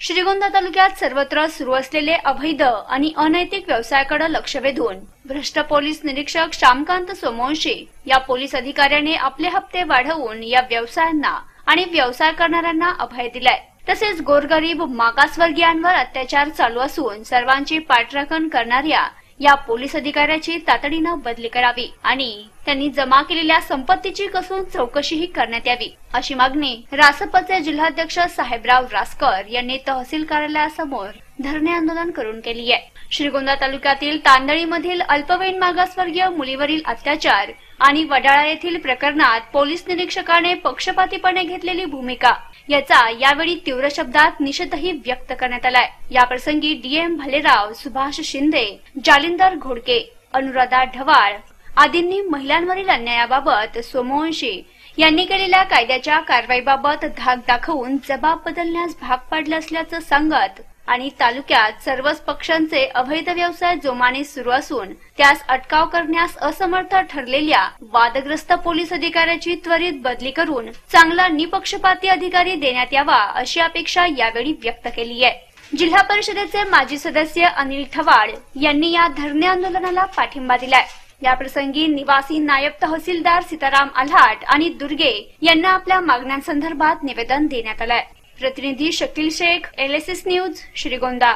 श्रीगोंदा तालुक्यात सर्वत्र सुरू असलेले अवैध आणि अनैतिक व्यवसायाकडे लक्ष वेधून भ्रष्ट पोलीस निरीक्षक श्यामकांत सोमवंशी या पोलीस अधिकाऱ्याने आपले हप्ते वाढवून या व्यवसायांना आणि व्यवसाय करणाऱ्यांना अभय दिलाय। तसेच गोरगरीब मागासवर्गीयांवर अत्याचार चालू असून सर्वांची पाठराखण करणाऱ्या या पोलीस अधिकाऱ्याची तातडीने बदली करावी आणि त्यांनी जमा केलेल्या संपत्तीची कसून चौकशीही करण्यात यावी, अशी मागणी रासपचे जिल्हाध्यक्ष साहेबराव रासकर यांनी तहसील कार्यालयासमोर धरणे आंदोलन करून केली आहे। श्रीगोंदा तालुक्यातील तांदळीमधील अल्पवयीन मागासवर्गीय मुलीवरील अत्याचार आणि वडाळा येथील प्रकरणात पोलीस निरीक्षकाने पक्षपातीपणे घेतलेली भूमिका याचा यावेळी तीव्र शब्दात निषेधही व्यक्त करण्यात आलाय। याप्रसंगी डीएम भालेराव, सुभाष शिंदे, जालिंदर घोडके, अनुराधा ढवाळ आदींनी महिलांवरील अन्यायाबाबत सोमवंशी यांनी केलेल्या कायद्याच्या कारवाईबाबत धाक दाखवून जबाब बदलण्यास भाग पाडले असल्याचं सांगत आणि तालुक्यात सर्वच पक्षांचे अवैध व्यवसाय जोमाने सुरू असून त्यास अटकाव करण्यास असमर्थ ठरलेल्या वादग्रस्त पोलीस अधिकाऱ्याची त्वरित बदली करून चांगला निपक्षपाती अधिकारी देण्यात यावा अशी अपेक्षा यावेळी व्यक्त केली आहे। जिल्हा परिषदेचे माजी सदस्य अनिल ठवाड यांनी या धरणे आंदोलनाला पाठिंबा दिलाय। याप्रसंगी निवासी नायब तहसीलदार सीताराम आल्हाट आणि दुर्गे यांना आपल्या मागण्यांसंदर्भात निवेदन देण्यात आलंय। प्रतिनिधी शकील शेख, LSS न्यूज, श्रीगोंदा।